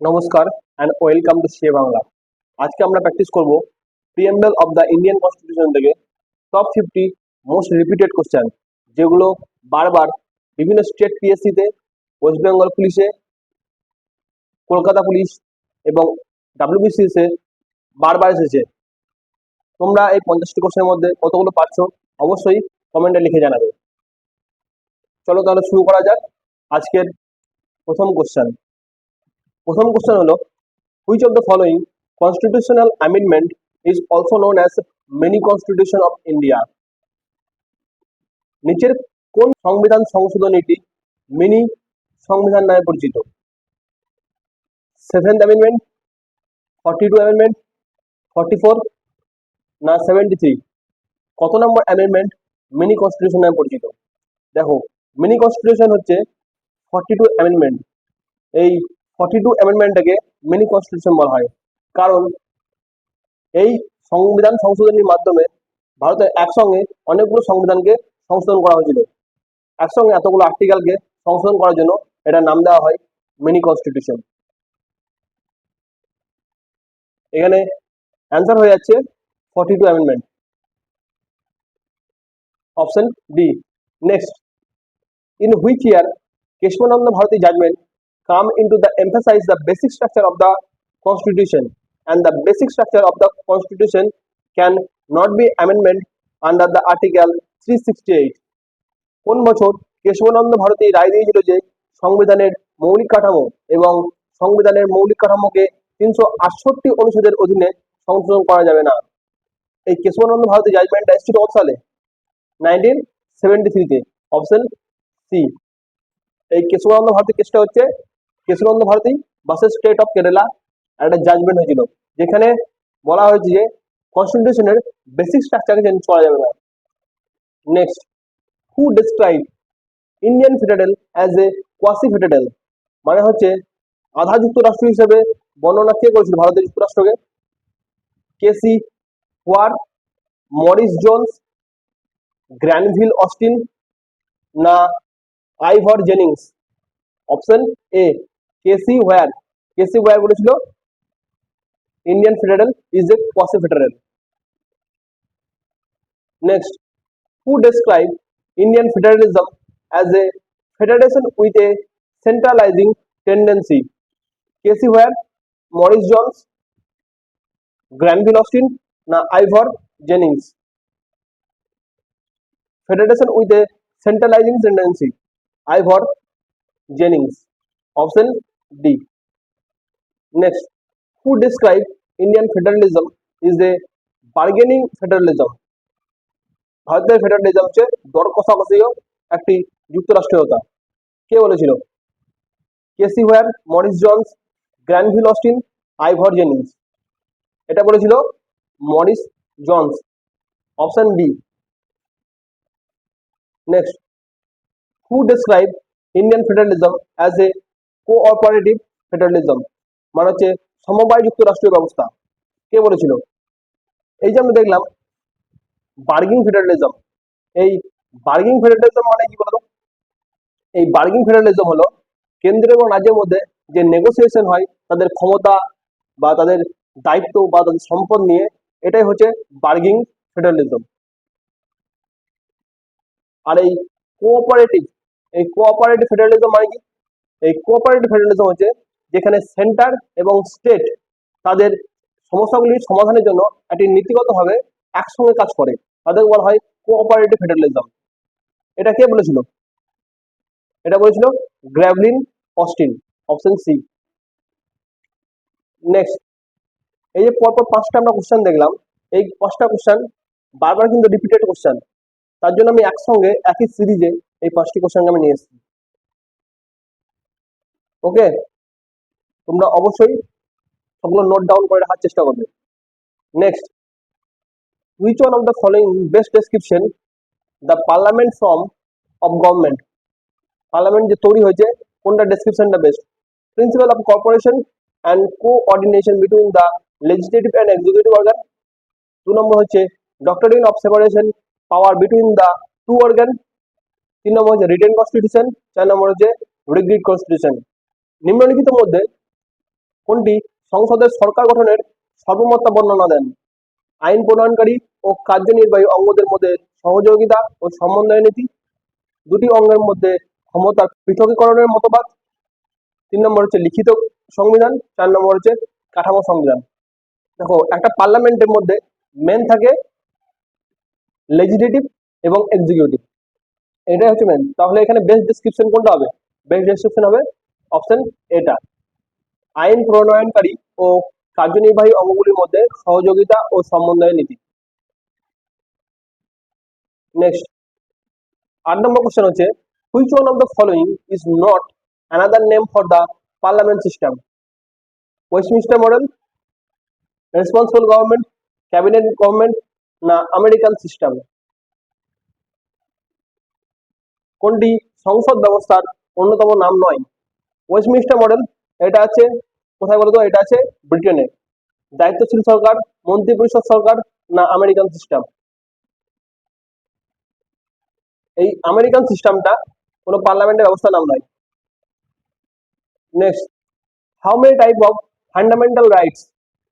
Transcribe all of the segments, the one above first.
নমস্কার and welcome to say Bangla. আজকে আমরা প্র্যাকটিস করব preamble of the Indian constitution থেকে টপ 50 মোস্ট রিপিটেড কোশ্চেন, যেগুলো বারবার বিভিন্ন স্টেট পিএসসিতে, ওয়েস্ট বেঙ্গল পুলিশে, কলকাতা পুলিশ এবং ডাব্লিউবিসিএস এ বারবার এসেছে। তোমরা এই 50টি কোশ্চেনের মধ্যে কতগুলো পারছো অবশ্যই কমেন্টে লিখে জানাবে। চলো তাহলে শুরু করা যাক আজকের প্রথম কোশ্চেন হলো, which of the following constitutional amendment is also known as mini constitution of India? নিচের কোন সংবিধান সংশোধনীটি মিনি সংবিধান নামে পরিচিত? 7th অ্যামেন্ডমেন্ট, 42 অ্যামেন্ডমেন্ট, 44 না 73? কত নম্বর অ্যামেন্ডমেন্ট মিনি কনস্টিটিউশন নামে পরিচিত? দেখো, মিনি কনস্টিটিউশন হচ্ছে 42 অ্যামেন্ডমেন্ট। এই 42 অ্যামেন্ডমেন্টটাকে মিনি কনস্টিটিউশন বলা হয়, কারণ এই সংবিধান সংশোধনীর মাধ্যমে ভারতের একসঙ্গে অনেকগুলো সংবিধানকে সংশোধন করা হয়েছিল। একসঙ্গে এতগুলো আর্টিকেলকে সংশোধন করার জন্য এটার নাম দেওয়া হয় মিনি কনস্টিটিউশন। এখানে অ্যান্সার হয়ে যাচ্ছে 42 amendment, option B. Next, in which year Keshwananda Bharati judgment come into the emphasize the basic structure of the constitution, and the basic structure of the constitution can not be amendment under the article 368? কোন বছর কেশবানন্দ ভারতী রায় দিয়েছিল যে সংবিধানের মৌলিক কাঠামো এবং সংবিধানের মৌলিক কাঠামোকে 368 অনুচ্ছেদের অধীনে সংশোধন করা যাবে না? এই কেশবানন্দ ভারতী জাজমেন্টটা এসেছিল কত সালে? 1973 তে, অপশন সি। এই কেশবানন্দ ভারতী কেসটা হচ্ছে Kesavananda Bharati versus state of Kerala একটা জাজমেন্ট হয়েছিল, যেখানে বলা হয়েছে যে কনস্টিটিউশনের বেসিক স্ট্রাকচারকে চেঞ্জ করা যাবে না। Next, who describe Indian federal as a quasi federal? মানে হচ্ছে আধা যুক্তরাষ্ট্র হিসেবে বর্ণনা কে করেছিল ভারতের যুক্তরাষ্ট্রকে? কেসি Wheare, Morris Jones, Granville Austin না আইভর জেনিংস? অপশন এ, কেসি হোয়ার। কেসি হোয়ার বলেছিল Indian federal is a quasi federal. Next, who describe Indian federalism as a federation with a centralizing tendency? Casey Ware, Maurice Jones, Granville Austin না Ivor Jennings? Federation with a centralizing tendency, Ivor Jennings, option D. Next, who describe Indian federalism is a bargaining federalism? ভারতের federalism হচ্ছে দর কষাকষিও একটি যুক্তরাষ্ট্রীয়তা। কে বলেছিল? K C Wheare, Morris Jones, Granville Austin, Ivor Jennings? এটা বলেছিল Morris Jones, option B. Next, who describe Indian federalism as a cooperative federalism? মানে হচ্ছে সমবায় যুক্তরাষ্ট্রীয় ব্যবস্থা। কে বলেছিল? এই যে আমরা দেখলাম বার্গিং ফেডারেলিজম, এই বার্গিং ফেডারেলিজম মানে কি বলতো? এই বার্গিং ফেডারেলিজম হলো কেন্দ্র এবং রাজ্যের মধ্যে যে নেগোসিয়েশন হয় তাদের ক্ষমতা বা তাদের দায়িত্ব বা তাদের সম্পদ নিয়ে, এটাই হচ্ছে বার্গিং ফেডারেলিজম। আর এই কোঅপারেটিভ ফেডারেলিজম মানে কি? এই কোঅপারেটিভ ফেডারেলিজম হচ্ছে যেখানে সেন্টার এবং স্টেট তাদের সমস্যাগুলির সমাধানের জন্য একটি নীতিগতভাবে একসঙ্গে কাজ করে, তাদের বলা হয় কোঅপারেটিভ ফেডারেলিজম। এটা কে বলেছিল? এটা বলেছিল গ্র্যাভলিন অস্টিন, অপশন সি। নেক্সট, এই যে পরপর 5টা আমরা কোশ্চেন দেখলাম, এই 5টা কোশ্চেন বারবার কিন্তু রিপিটেড কোশ্চেন, তার জন্য আমি একসঙ্গে একই সিরিজে এই 5টি কোশ্চেনকে আমি নিয়ে এসেছি। ওকে, তোমরা অবশ্যই সবগুলো নোট ডাউন করে রাখার চেষ্টা করবে। Next, which one of the following best description the parliament form of government? Parliament যে তৈরি হয়েছে কোনটা ডেসক্রিপশনটা best? Principle of corporation and coordination between the legislative and executive organ. 2 নম্বর হচ্ছে doctrine of separation power between the two organ. 3 নম্বর হচ্ছে written constitution. 4 নম্বর হচ্ছে রিগ্রিড কনস্টিটিউশন। নিম্নলিখিত মধ্যে কোনটি সংসদের সরকার গঠনের সর্বমোত্তা বর্ণনা দেন? আইন প্রণয়নকারী ও কার্যনির্বাহী অঙ্গদের মধ্যে সহযোগিতা ও সমন্বয় নীতি, দুটি অঙ্গের মধ্যে ক্ষমতার পৃথকীকরণের মতবাদ, 3 নম্বর হচ্ছে লিখিত সংবিধান, 4 নম্বর হচ্ছে কাঠামো সংবিধান। দেখো, একটা পার্লামেন্টের মধ্যে মেন থাকে লেজিসলেটিভ এবং এক্সিকিউটিভ, এটাই হচ্ছে মেন। তাহলে এখানে বেস্ট ডেসক্রিপশন কোনটা হবে? বেস্ট ডেসক্রিপশন হবে অপশন এটা, আইন প্রণয়নকারী ও কার্যনির্বাহী অঙ্গগুলির মধ্যে সহযোগিতা ও সমন্বয় নীতি। নেক্সট 8 নম্বর কোশ্চেন হচ্ছে, which one of the following is not another name for the parliament system? Westminster model, responsible government, cabinet government, না আমেরিকান সিস্টেম? কোনটি সংসদ ব্যবস্থার অন্যতম নাম নয়? ওয়েস্টমিনিস্টার মডেল, এটা আছে কোথায় বলতো? এটা আছে ব্রিটেনে। দায়িত্বশীল সরকার, মন্ত্রিপরিষদ সরকার, না আমেরিকান সিস্টেম? এই আমেরিকান সিস্টেমটা কোনো পার্লামেন্টের ব্যবস্থার নাম নয়। Next, how many type of fundamental rights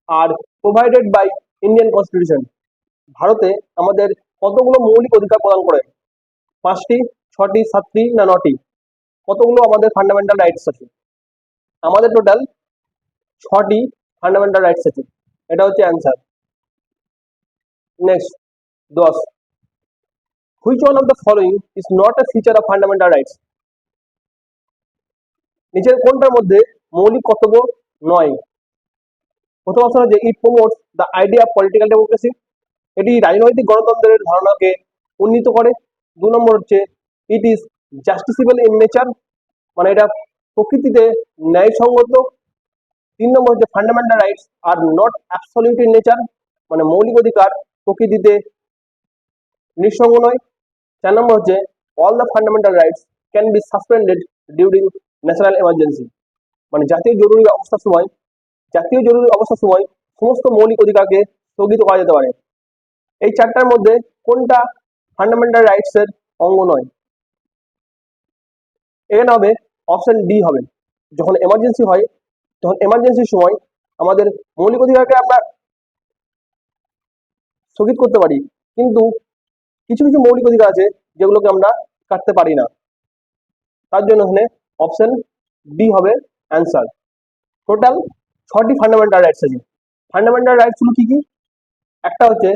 are provided by Indian constitution? ভারতে আমাদের কতগুলো মৌলিক অধিকার প্রদান করে? 5টি, 6টি, 7টি, না 9টি? কতগুলো আমাদের ফান্ডামেন্টাল রাইটস আছে? আমাদের টোটাল 6টি ফান্ডামেন্টাল রাইটস আছে, এটা হচ্ছে answer. Next 10, which one of the following is not a feature of fundamental rights? নিচের কোনটার মধ্যে মৌলিক কর্তব্য নয়? প্রথম অপশন হচ্ছে it promotes the idea of political democracy, এটি রাজনৈতিক গণতন্ত্রের ধারণাকে উন্নীত করে। 2 নম্বর হচ্ছে it is justiciable in nature, মানে এটা প্রকৃতিতে ন্যায়সঙ্গত। 3 নম্বর হচ্ছে fundamental rights are not absolute in nature, মানে মৌলিক অধিকার প্রকৃতিতে নিঃসঙ্গ নয়। 4 নম্বর হচ্ছে all the fundamental rights can be suspended during national emergency, মানে জাতীয় জরুরি অবস্থার সময় সমস্ত মৌলিক অধিকারকে স্থগিত করা যেতে পারে। এই 4টার মধ্যে কোনটা ফান্ডামেন্টাল রাইটস এর অঙ্গ নয়? এখানে হবে অপশন ডি হবে। যখন এমার্জেন্সি হয়, তখন এমার্জেন্সির সময় আমাদের মৌলিক অধিকারকে আমরা স্থগিত করতে পারি, কিন্তু কিছু কিছু মৌলিক অধিকার আছে যেগুলোকে আমরা কাটতে পারি না। তার জন্য এখানে অপশন ডি হবে অ্যান্সার। টোটাল 6টি ফান্ডামেন্টাল রাইটস আছে। ফান্ডামেন্টাল রাইটস গুলো কি কি? একটা হচ্ছে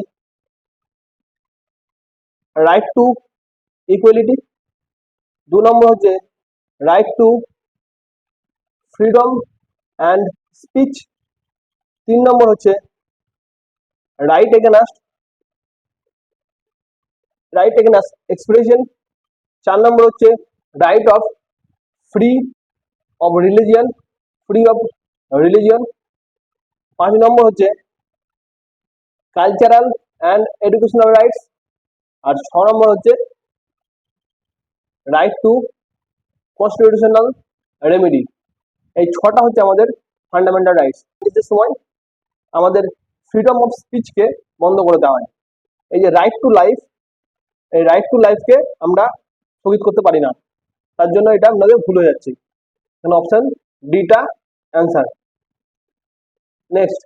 রাইট টু ইকুয়ালিটি, 2 নম্বর হচ্ছে right two freedom and speech, 3 নম্বর হচ্ছে রাইট এগেনাস্ট এক্সপ্রেশন, 4 নম্বর হচ্ছে right of free of religion, 5 নম্বর হচ্ছে কালচারাল অ্যান্ড এডুকেশনাল রাইটস, আর 6 নম্বর হচ্ছে রাইট টু কনস্টিটিউশনাল রেমেডি। এই 6টা হচ্ছে আমাদের ফান্ডামেন্টাল রাইটস। এই সময় আমাদের ফ্রিডম অফ স্পিচকে বন্ধ করে দেওয়া হয়। এই যে রাইট টু লাইফ, এই রাইট টু লাইফকে আমরা স্থগিত করতে পারি না, তার জন্য এটা আপনাদের ভুল হয়ে যাচ্ছে। এখানে অপশন ডিটা অ্যান্সার। নেক্সট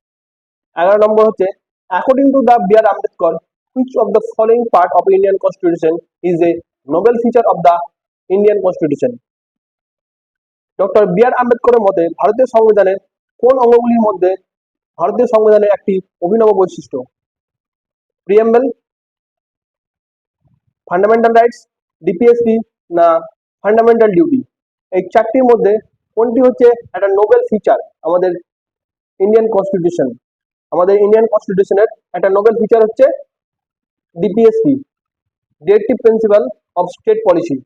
11 নম্বর হচ্ছে, according to the B R Ambedkar, which of the following part of Indian Constitution is a noble feature of the Indian Constitution? Doctor B R আম্বেদকরের মতে ভারতীয় সংবিধানের কোন অঙ্গগুলির মধ্যে ভারতীয় সংবিধানের একটি অভিনব বৈশিষ্ট্য? প্রিএম্বল, ফান্ডামেন্টাল রাইটস, ডিপিএসপি, না ফান্ডামেন্টাল ডিউটি? এই 4টির মধ্যে কোনটি হচ্ছে একটা নোবেল ফিচার আমাদের ইন্ডিয়ান কনস্টিটিউশন? আমাদের ইন্ডিয়ান কনস্টিটিউশনের একটা নোবেল ফিচার হচ্ছে DPSP, directive principal of state policy.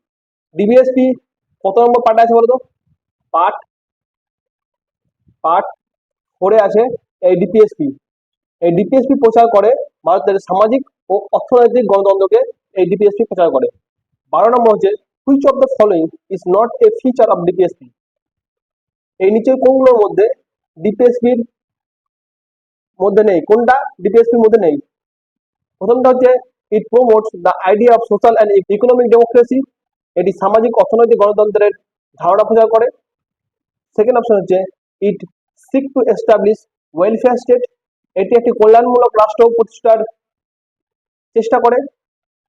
DPSP কত নম্বর পার্টে আছে বলতো? পার্ট 4-এ আছে এই ডিপিএসপি। এই ডিপিএসপি প্রচার করে ভারতের সামাজিক ও অর্থনৈতিক গণতন্ত্রকে এই ডিপিএসপি প্রচার করে। 12 নম্বর হচ্ছে, which of the following is not a feature of DPSP? এই নিচের কোনগুলোর মধ্যে ডিপিএসপির মধ্যে নেই? কোনটা ডিপিএসপির মধ্যে নেই? প্রথমটা হচ্ছে it promotes the idea of social and economic democracy, এটি সামাজিক অর্থনৈতিক গণতন্ত্রের ধারণা প্রচার করে। সেকেন্ড অপশন হচ্ছে it seek to establish welfare state, এটি একটি কল্যাণমূলক রাষ্ট্র প্রতিষ্ঠার চেষ্টা করে।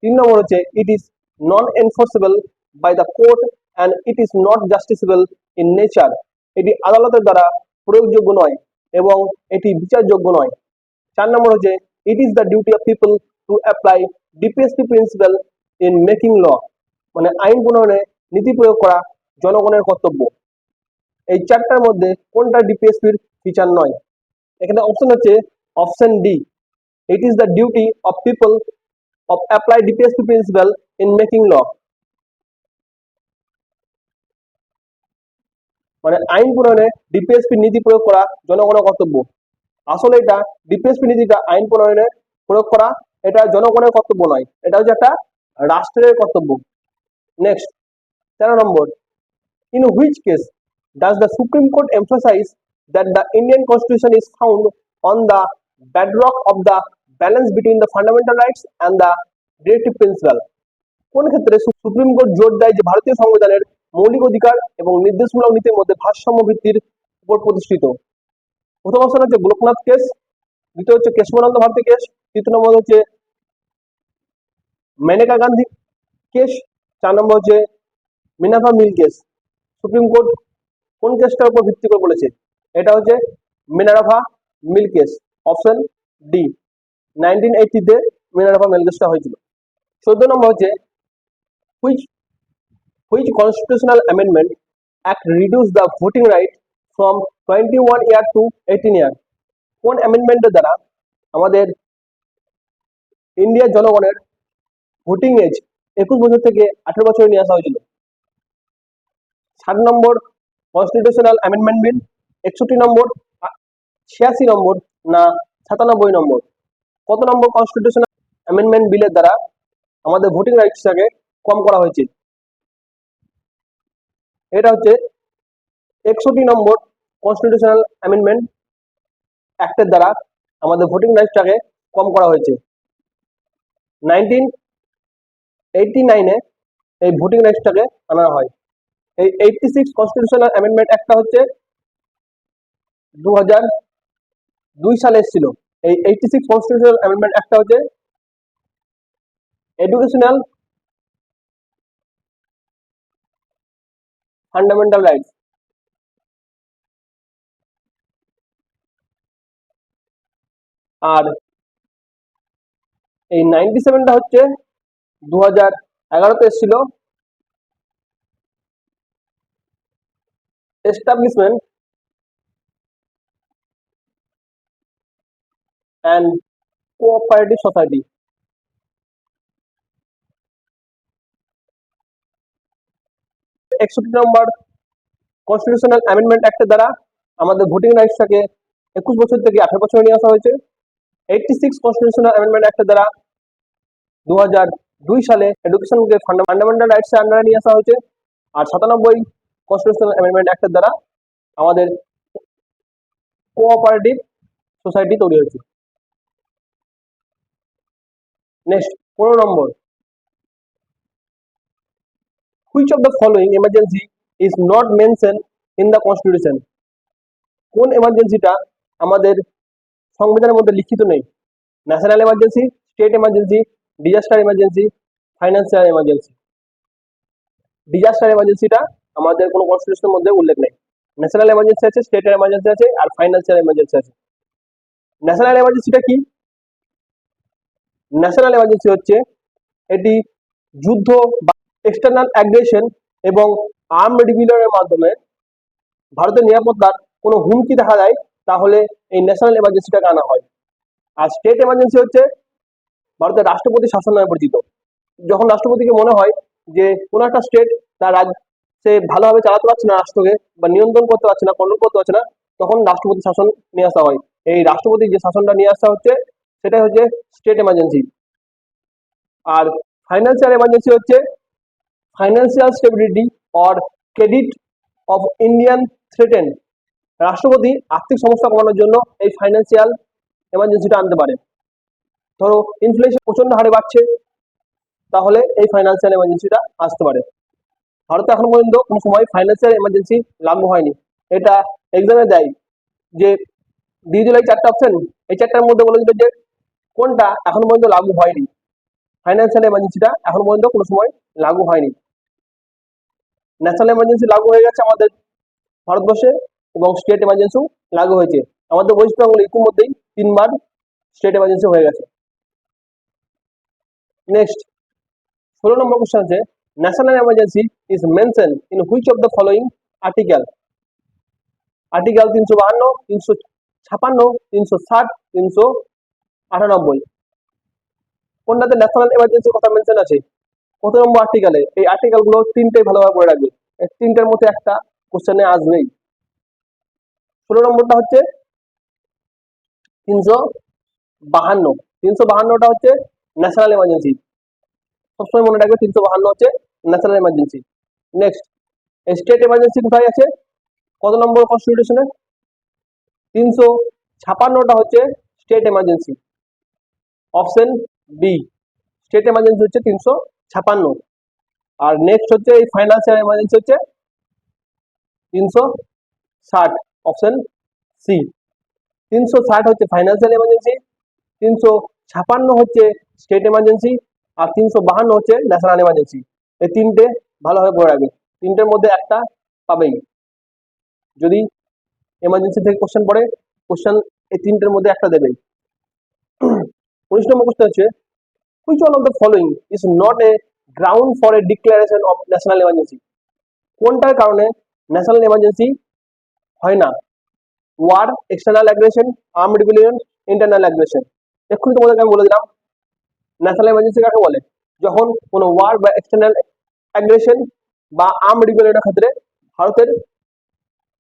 3 নম্বর হচ্ছে it is non enforceable by the court and it is not justiciable in nature, এটি আদালতের দ্বারা প্রয়োগযোগ্য নয় এবং এটি বিচারযোগ্য নয়। 4 নম্বর হচ্ছে it is the duty of people to apply DPSP principle in making law, মানে আইন প্রণয়নে নীতি প্রয়োগ করা জনগণের কর্তব্য। এই চারটার মধ্যে কোনটা ডিপিএসপির ফিচার নয়? এখানে অপশন হচ্ছে option D, it is the duty of people of apply DPSP principle in making law, মানে আইন প্রণয়নে ডিপিএসপি নীতি প্রয়োগ করা জনগণের কর্তব্য। আসলে এটা ডিপিএসপি নীতিটা আইন প্রণয়নে প্রয়োগ করা এটা জনগণের কর্তব্য নয়, এটা হচ্ছে একটা রাষ্ট্রের কর্তব্য। Next 13 number, in which case does the Supreme Court emphasize that the Indian Constitution is found on the bedrock of the balance between the fundamental rights and the directive principle? কোন ক্ষেত্রে সুপ্রিম কোর্ট জোর দেয় যে ভারতীয় সংবিধানের মৌলিক অধিকার এবং নির্দেশমূলক নীতির মধ্যে ভারসাম্য ভিত্তির উপর প্রতিষ্ঠিত? প্রথম অপশন হচ্ছে গোলকনাথ কেস, দ্বিতীয় হচ্ছে কেশবানন্দ ভারতী কেস, তৃতীয় নম্বর হচ্ছে মেনকা গান্ধী কেস, 4 নম্বর হচ্ছে মিনার্ভা মিল কেস। সুপ্রিম কোর্ট কোন কেসটার উপর ভিত্তি করে বলেছে? এটা হচ্ছে মিনার্ভা মিল কেস, অপশন ডি। 1980 তে মিনার্ভা মিল কেসটা হয়েছিল। 14 নম্বর হচ্ছে which constitutional amendment act reduce the voting right from 21 year to 18 year? কোন অ্যামেন্ডমেন্টের দ্বারা আমাদের ইন্ডিয়ার জনগণের ভোটিং এজ 21 বছর থেকে 18 বছরে নিয়ে আসা হয়েছিল? 60 নম্বর কনস্টিটিউশনাল অ্যামেন্ডমেন্ট বিল, 61 নম্বর, 86 নম্বর না 97 নম্বর? কত নম্বর কনস্টিটিউশনাল অ্যামেন্ডমেন্ট বিলের দ্বারা আমাদের ভোটিং রাইটসটাকে কম করা হয়েছে? এটা হচ্ছে 61 নম্বর কনস্টিটিউশনাল অ্যামেন্ডমেন্ট অ্যাক্টের দ্বারা আমাদের ভোটিং রাইটসটাকে কম করা হয়েছে। 1989-এ এই ভোটিং রাইটসটাকে আনা হয়। এই 86 কনস্টিটিউশনাল অ্যামেন্ডমেন্ট অ্যাক্টটা হচ্ছে 2002 সালে এসেছিল। এই 86 কনস্টিটিউশনাল অ্যামেন্ডমেন্ট অ্যাক্টটা হচ্ছে এডুকেশনাল ফান্ডামেন্টাল রাইটস। আর এই 97টা হচ্ছে 2011-তে এসেছিল, এস্টাবলিশমেন্ট অ্যান্ড কোঅপারেটিভ সোসাইটি। 61 নম্বর কনস্টিটিউশনাল অ্যামেন্ডমেন্ট অ্যাক্টের দ্বারা আমাদের ভোটিং রাইটসটাকে 21 বছর থেকে 18 বছরে নিয়ে আসা হয়েছে। 86 কনস্টিটিউশনাল অ্যামেন্ডমেন্ট অ্যাক্টের দ্বারা 2002 সালে এডুকেশনকে ফান্ডামেন্টাল রাইটসের আন্ডারে নিয়ে আসা হয়েছে। আর 97 কনস্টিটিউশনাল অ্যামেন্ডমেন্ট অ্যাক্টের দ্বারা আমাদের কোঅপারেটিভ সোসাইটি তৈরি হয়েছে। Next 15 number, which of the following emergency is not mentioned in the constitution? কোন এমার্জেন্সিটা আমাদের সংবিধানের মধ্যে লিখিত নেই? National emergency, state emergency, disaster emergency, financial emergency. Disaster এমার্জেন্সিটা আমাদের কোনো কনস্টিটিউশনের মধ্যে উল্লেখ নেই। ন্যাশনাল এমার্জেন্সি আছে, স্টেটের এমার্জেন্সি আছে, আর ফাইন্যান্সিয়াল এমার্জেন্সি আছে। ন্যাশনাল এমার্জেন্সিটা কি? ন্যাশনাল এমার্জেন্সি হচ্ছে এটি যুদ্ধ বা এক্সটার্নাল অ্যাগ্রেশন এবং আর্ম রিবিলিয়নের মাধ্যমে ভারতের নিরাপত্তার কোনো হুমকি দেখা যায় তাহলে এই ন্যাশনাল এমার্জেন্সিটাকে আনা হয়। আর স্টেট এমার্জেন্সি হচ্ছে ভারতের রাষ্ট্রপতি শাসন নামে পরিচিত। যখন রাষ্ট্রপতিকে মনে হয় যে কোনো একটা স্টেট তার সে ভালোভাবে চালাতে পারছে না রাষ্ট্রকে, বা নিয়ন্ত্রণ করতে পারছে না, কন্ট্রোল করতে পারছে না, তখন রাষ্ট্রপতি শাসন নিয়ে আসা হয়। এই রাষ্ট্রপতি যে শাসনটা নিয়ে আসা হচ্ছে সেটাই হচ্ছে স্টেট এমার্জেন্সি। আর ফাইন্যান্সিয়াল এমার্জেন্সি হচ্ছে financial stability or credit of Indian threaten. রাষ্ট্রপতি আর্থিক সমস্যা কমানোর জন্য এই ফাইন্যান্সিয়াল এমার্জেন্সিটা আনতে পারে। ধরো ইনফ্লেশন প্রচন্ড হারে বাড়ছে, তাহলে এই ফাইন্যান্সিয়াল এমার্জেন্সিটা আসতে পারে। ভারতে এখন পর্যন্ত কোনো সময় ফাইন্যান্সিয়াল এমার্জেন্সি লাগু হয়নি, এটা এক্সামে দেয় যে দিয়ে দিল এই চারটা অপশন, এই চারটার মধ্যে বলে দিল যে কোনটা এখন পর্যন্ত লাগু হয়নি, ফাইন্যান্সিয়াল এমার্জেন্সিটা এখন পর্যন্ত কোনো সময় লাগু হয়নি। ন্যাশনাল এমার্জেন্সি লাগু হয়ে গেছে আমাদের ভারতবর্ষে, এবং স্টেট এমার্জেন্সিও লাগু হয়েছে। আমাদের ওয়েস্ট বেঙ্গল ইতিমধ্যেই 3বার স্টেট এমার্জেন্সি হয়ে গেছে। নেক্সট 16 নম্বর কোশ্চেন আছে, national emergency is mention in which of the following article? Article 352, 356, 360, 398, কোনটাতে ন্যাশনাল এমার্জেন্সি কথা মেনশন আছে, কত নম্বর আর্টিকেলে? এই আর্টিকেল গুলো তিনটেই ভালোভাবে পড়ে রাখবে, এই তিনটের মধ্যে একটা কোশ্চেনে আসবেই। 16 নম্বরটা হচ্ছে 352, 352টা হচ্ছে ন্যাশনাল এমার্জেন্সি, সবসময় মনে রাখবে 352 হচ্ছে national emergency. Next, state emergency কোথায় আছে, কত নম্বর কনস্টিটিউশনে? 356টা হচ্ছে state emergency, option B, state emergency হচ্ছে 356। আর নেক্সট হচ্ছে এই ফাইন্যান্সিয়াল এমার্জেন্সি হচ্ছে 360, অপশন সি। 360 হচ্ছে ফাইন্যান্সিয়াল এমার্জেন্সি, 356 হচ্ছে স্টেট এমার্জেন্সি, আর 352 হচ্ছে ন্যাশনাল এমার্জেন্সি। এই তিনটে ভালোভাবে পড়ে রাখবে, তিনটের মধ্যে একটা পাবেই। যদি এমার্জেন্সি থেকে কোশ্চেন পড়ে, কোশ্চেন এই তিনটের মধ্যে একটা দেবে। 19 নম্বর কোশ্চেন হচ্ছে, which one of the following is not a ground for a declaration of national emergency? কোনটার কারণে ন্যাশনাল এমার্জেন্সি হয় না? War, external aggression, armed rebellion, internal aggression. এক্ষুনি তোমাদেরকে আমি বলে দিলাম ন্যাশনাল এমার্জেন্সি কাকে বলে, যখন কোনো ওয়ার বা এক্সটার্নাল অ্যাগ্রেশন বা আর্মড রিবেলিয়নের ক্ষেত্রে ভারতের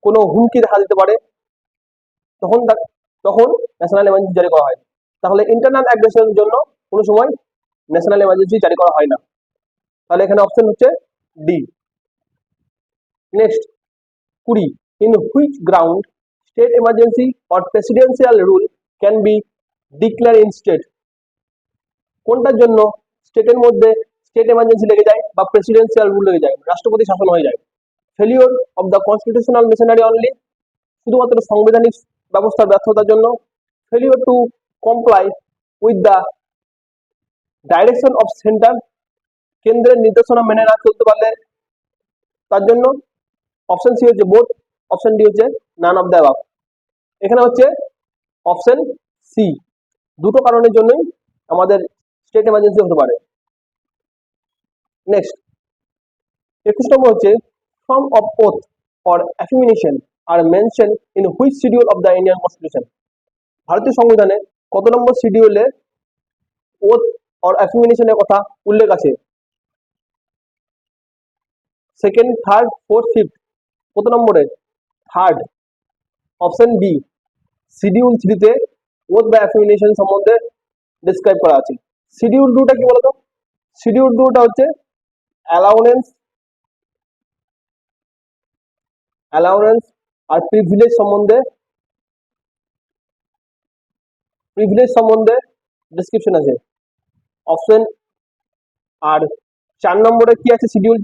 কোনো হুমকি দেখা দিতে পারে, তখন তখন ন্যাশনাল এমার্জেন্সি জারি করা হয়। তাহলে ইন্টারনাল অ্যাগ্রেশনের জন্য কোনো সময় ন্যাশনাল এমার্জেন্সি জারি করা হয় না। তাহলে এখানে অপশন হচ্ছে D. Next 20, in which ground state emergency or presidential rule can be declared in state? কোনটার জন্য স্টেটের মধ্যে স্টেট এমার্জেন্সি লেগে যায় বা প্রেসিডেন্সিয়াল রুল লেগে যায়, রাষ্ট্রপতি শাসন হয়ে যায়? Failure of the constitutional machinery only, শুধুমাত্র সাংবিধানিক ব্যবস্থার ব্যর্থতার জন্য, failure to comply with the direction of centre, কেন্দ্রের নির্দেশনা মেনে না চলতে পারলে তার জন্য, অপশন সি হচ্ছে বোথ, অপশন ডি হচ্ছে নান অফ দ্য অ্যাবাভ। এখানে হচ্ছে অপশন সি, দুটো কারণের জন্যই আমাদের স্টেট এমার্জেন্সি হতে পারে। নেক্সট 21 নম্বর হচ্ছে, form of oath or affirmation are mention in which schedule of the Indian constitution? ভারতীয় সংবিধানে কত নম্বর শিডিউলে ওথ অর অ্যাফিমিনেশনের কথা উল্লেখ আছে? Second, third, fourth, fifth? কত নম্বরে? থার্ড, অপশন বি, শিডিউল 3-তে ওথ বা অ্যাফিমিনেশন সম্বন্ধে ডিসক্রাইব করা আছে। শিডিউল 2টা কি বলতো? শিডিউল 2টা হচ্ছে অ্যালাউন্স আর প্রিভিলেজ সম্বন্ধে ডিসক্রিপশন আছে, অপশন। আর 4 নম্বরে কি আছে? শিডিউল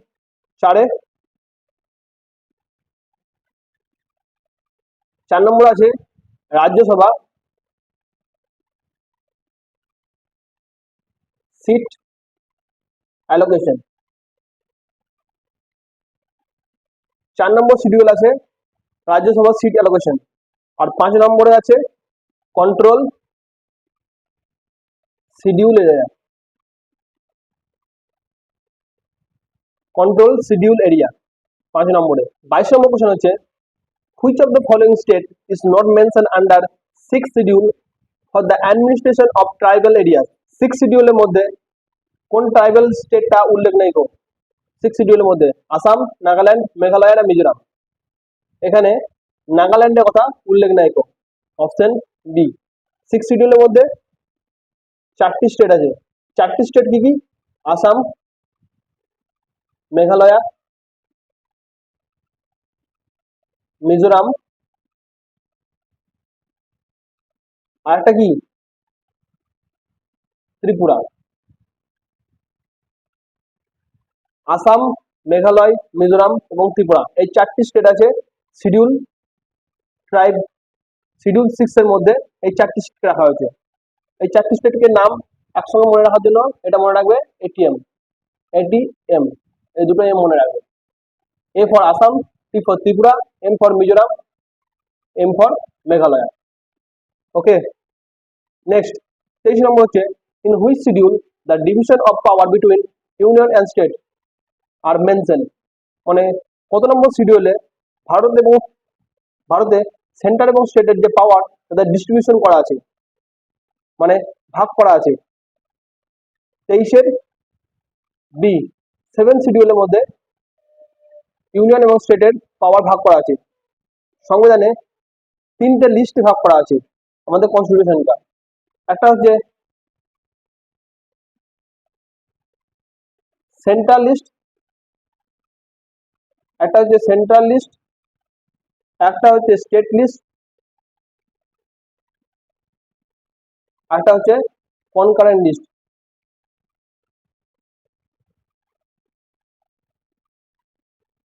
4-এ 4 নম্বর আছে রাজ্যসভা সিট অ্যালোকেশন। 4 নম্বর শিডিউল আছে রাজ্যসভা সিট অ্যালোকেশন। আর 5 নম্বরে আছে কন্ট্রোল শিডিউল এরিয়া, 5 নম্বরে। 22 নম্বর কোশ্চেন হচ্ছে, which of the following state is not mention under 6th schedule for the administration of tribal area? 6th শিডিউলের মধ্যে কোন ট্রাইবাল স্টেটটা উল্লেখ নেই গো? 6th শিডিউলের মধ্যে আসাম, নাগাল্যান্ড, মেঘালয় না মিজোরাম? এখানে নাগাল্যান্ডের কথা উল্লেখ নাই গো, অপশন বি। 6th শিডিউলের মধ্যে 4টি স্টেট আছে, 4টি স্টেট কি কি? আসাম, মেঘালয়, মিজোরাম, আর একটা কি? ত্রিপুরা। আসাম, মেঘালয়, মিজোরাম এবং ত্রিপুরা, এই 4টি স্টেট আছে শিডিউল ট্রাইব শিডিউল 6 এর মধ্যে এই 4টি স্টেট রাখা হয়েছে। এই 4টি স্টেটকে নাম একসঙ্গে মনে রাখার জন্য এটা মনে রাখবে এটিএম, এটিএম, এই দুটো এম মনে রাখবে। A for Assam, T for Tripura, M for Mizoram, M for Meghalaya. Okay, next 23 number হচ্ছে in which schedule the division of power between union and state are mention, মানে কত নম্বর শিডিউলে ভারতে সেন্টার এবং স্টেটের যে পাওয়ার তাদের ডিস্ট্রিবিউশন করা আছে, মানে ভাগ করা আছে। 23-এর বি 7 শিডিউলের মধ্যে ইউনিয়ন এবং স্টেটের পাওয়ার ভাগ করা আছে। সংবিধানে 3টে লিস্টে ভাগ করা আছে আমাদের কনস্টিটিউশনটা। একটা হচ্ছে সেন্ট্রাল লিস্ট, একটা হচ্ছে সেন্ট্রাল লিস্ট, একটা হচ্ছে স্টেট লিস্ট, একটা হচ্ছে কনকারেন্ট লিস্ট।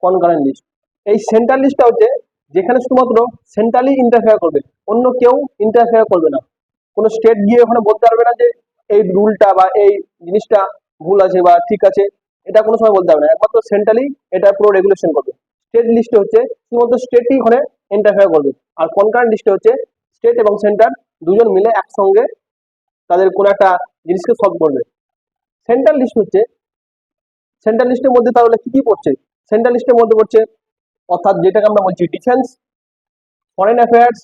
কনকারেন্ট লিস্ট, এই সেন্ট্রাল লিস্টটা হচ্ছে যেখানে শুধুমাত্র সেন্ট্রালি ইন্টারফেয়ার করবে, অন্য কেউ ইন্টারফেয়ার করবে না। কোনো স্টেট গিয়ে ওখানে বলতে পারবে না যে এই রুলটা বা এই জিনিসটা ভুল আছে বা ঠিক আছে, এটা কোনো সময় বলতে পারবে না। একমাত্র সেন্ট্রালি এটা পুরো রেগুলেশন করবে। স্টেট লিস্টে হচ্ছে শুধুমাত্র স্টেটই ওখানে ইন্টারফেয়ার করবে। আর কনকারেন্ট লিস্টে হচ্ছে স্টেট এবং সেন্টার দুজন মিলে একসঙ্গে তাদের কোনো একটা জিনিসকে সলভ করবে। সেন্ট্রাল লিস্ট হচ্ছে, সেন্ট্রাল লিস্টের মধ্যে তাহলে কি কি পড়ছে? সেন্ট্রাল লিস্টের মধ্যে পড়ছে অর্থাৎ যেটাকে আমরা বলছি defence, foreign affairs,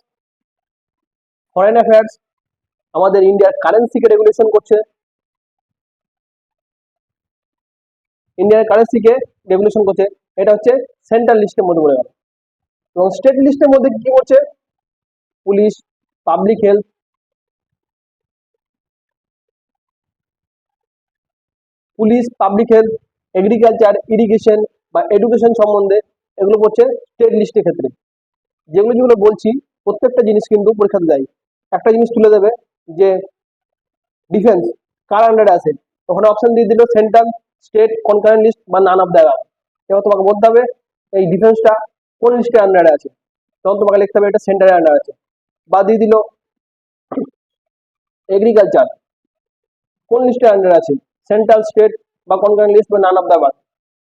foreign affairs, আমাদের ইন্ডিয়ার কারেন্সিকে রেগুলেশন করছে, ইন্ডিয়ার কারেন্সিকে রেগুলেশন করছে, এটা হচ্ছে সেন্ট্রাল লিস্টের মধ্যে পড়ে গেল। এবং স্টেট লিস্টের মধ্যে কি করছে? Police, public health, police, public health, agriculture, irrigation বা এডুকেশন সম্বন্ধে এগুলো পড়ছে স্টেট লিস্টের ক্ষেত্রে। যেগুলো যেগুলো বলছি প্রত্যেকটা জিনিস কিন্তু পরীক্ষাতে দেয়। একটা জিনিস তুলে দেবে যে ডিফেন্স কার আন্ডারে আছে, ওখানে অপশন দিয়ে দিল সেন্ট্রাল, স্টেট, কনকারেন্ট লিস্ট বা নান অফ দ্য অ্যাবাভ। এবার তোমাকে বলতে হবে এই ডিফেন্সটা কোন লিস্টের আন্ডারে আছে, তখন তোমাকে লিখতে হবে এটা সেন্টারের আন্ডারে আছে। বা দিয়ে দিল এগ্রিকালচার কোন লিস্টের আন্ডারে আছে, সেন্ট্রাল, স্টেট বা কনকারেন্ট লিস্ট বা নান অফ দ্য অ্যাবাভ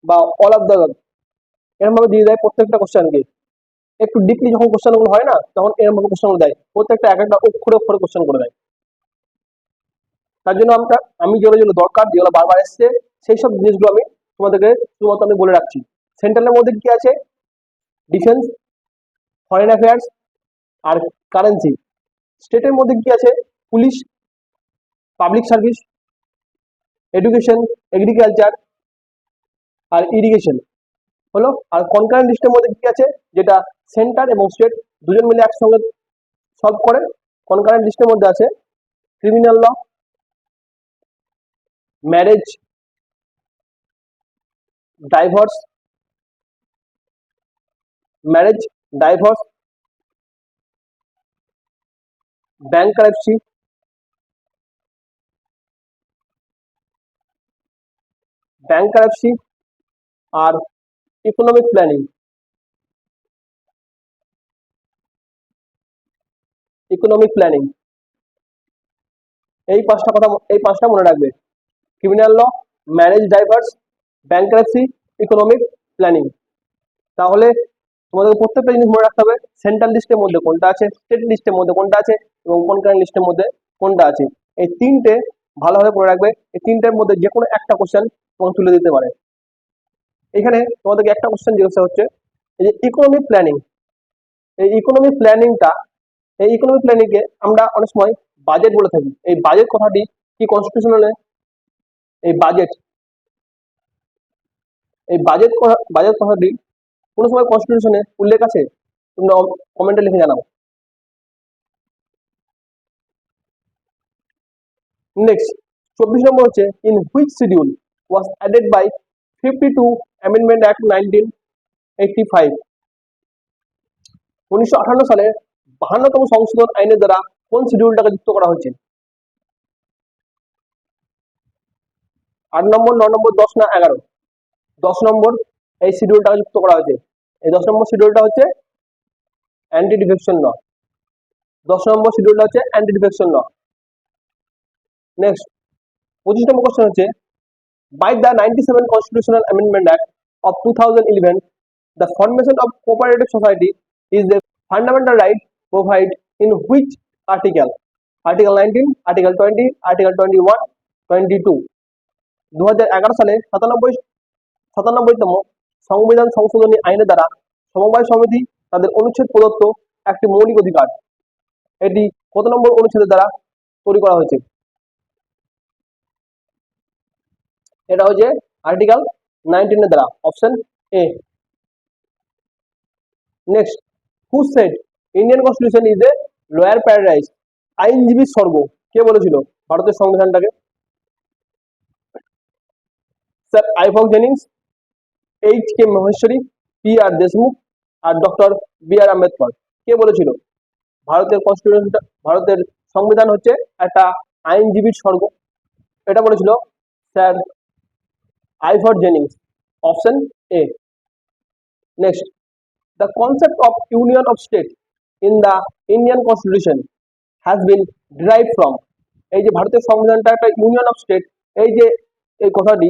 বা অল অফ দ্য অ্যাবাভ। এরকম ভাবে দিয়ে দেয় প্রত্যেকটা কোশ্চেনকে। একটু ডিপলি যখন কোশ্চেন গুলো হয় না, তখন এরকম ভাবে কোশ্চেন গুলো দেয়, প্রত্যেকটা এক একটা অক্ষরে অক্ষরে কোশ্চেন করে দেয়। তার জন্য আমি যেগুলো যেগুলো দরকার, যেগুলো বারবার এসছে, সেই সব জিনিসগুলো আমি তোমাদেরকে শুধুমাত্র আমি বলে রাখছি। সেন্ট্রালের মধ্যে কি আছে? ডিফেন্স, ফরেন অ্যাফেয়ার্স আর কারেন্সি। স্টেটের মধ্যে কি আছে? Police, public service, education, agriculture আর ইরিগেশন হলো। আর কনকারেন্ট লিস্টের মধ্যে কি আছে? যেটা সেন্টার এবং স্টেট দুজন মিলে একসঙ্গে সলভ করে। কনকারেন্ট লিস্টের মধ্যে আছে criminal law, marriage, divorce, marriage, divorce, bankruptcy, bankruptcy আর ইকোনমিক প্ল্যানিং। ইকোনমিক প্ল্যানিং, এই পাঁচটা মনে রাখবে। Criminal law, marriage, divorce, bankruptcy, economic planning. তাহলে তোমাদের প্রত্যেকটা জিনিস মনে রাখতে হবে সেন্ট্রাল লিস্টের মধ্যে কোনটা আছে, স্টেট লিস্টের মধ্যে কোনটা আছে এবং কনকারেন্ট লিস্টের মধ্যে কোনটা আছে। এই তিনটে ভালোভাবে পড়ে রাখবে। এই তিনটের মধ্যে যে কোনো একটা কোশ্চেন তোমাকে তুলে দিতে পারে। এখানে তোমাদেরকে একটা কোশ্চেন জিজ্ঞাসা হচ্ছে এই যে ইকোনমিক প্ল্যানিং, এই ইকোনমিক প্ল্যানিংটা, এই ইকোনমিক প্ল্যানিংকে আমরা অনেক সময় বাজেট বলে থাকি। এই বাজেট কথাটি কি কনস্টিটিউশনালে এই বাজেট, এই বাজেট কথাটি কোনো সময় কনস্টিটিউশনে উল্লেখ আছে? তোমরা কমেন্টে লিখে জানাও। নেক্সট 24 নম্বর হচ্ছে in which schedule was added by 52 amendment act 1985। 1958 সালে 52তম সংশোধন আইনের দ্বারা কোন শিডিউলটাকে যুক্ত করা হয়েছে? 8 নম্বর, 9 নম্বর, 10 না 11? 10 নম্বর এই শিডিউলটাকে যুক্ত করা হয়েছে। এই 10 নম্বর শিডিউলটা হচ্ছে অ্যান্টি ডিফেকশন ল। 10 নম্বর শিডিউলটা হচ্ছে অ্যান্টি ডিফেকশন ল। নেক্সট 25 নম্বর কোশ্চেন হচ্ছে by the 97 constitutional amendment act of 2011 the formation of cooperative society is a fundamental right provided in which article? Article 19, Article 20, Article 21, 22। 2011 সালে 97তম সংবিধান সংশোধনী আইনের দ্বারা সমবায় সমিতি তাদের অনুচ্ছেদ প্রদত্ত একটি মৌলিক অধিকার। এটি কত নম্বর অনুচ্ছেদের দ্বারা তৈরি করা হয়েছে? এটা হচ্ছে আর্টিকেল 19 এর দ্বারা, option A. Next, who said Indian constitution is a lawyer paradise? আইনজীবীর স্বর্গ কে বলেছিল ভারতের সংবিধানটাকে? Sir Ivor Jennings, H K Maheshwari, P R Deshmukh আর ডক্টর বি আর আম্বেদকর। কে বলেছিল ভারতের কনস্টিটিউশনটা, ভারতের সংবিধান হচ্ছে একটা আইনজীবীর স্বর্গ? এটা বলেছিল sir Ivor Jennings, option A. Next, the concept of union of state in the Indian constitution has been derived from? এই যে ভারতের সংবিধানটা একটা ইউনিয়ন অফ স্টেট, এই যে এই কথাটি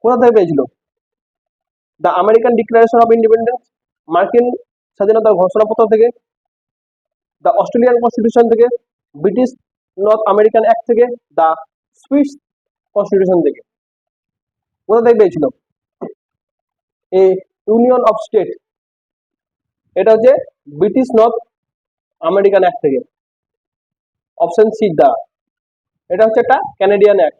কোথা থেকে পেয়েছিল? The American declaration of independence, মার্কিন স্বাধীনতার ঘোষণাপত্র থেকে, দ্য অস্ট্রেলিয়ান কনস্টিটিউশন থেকে, ব্রিটিশ নর্থ আমেরিকান অ্যাক্ট থেকে, দ্য সুইস কনস্টিটিউশন থেকে। কোথা থেকে পেয়েছিল এ ইউনিয়ন অফ স্টেট? এটা হচ্ছে ব্রিটিশ নর্থ আমেরিকান অ্যাক্ট থেকে, অপশন সি দ্বারা। এটা হচ্ছে একটা ক্যানাডিয়ান অ্যাক্ট।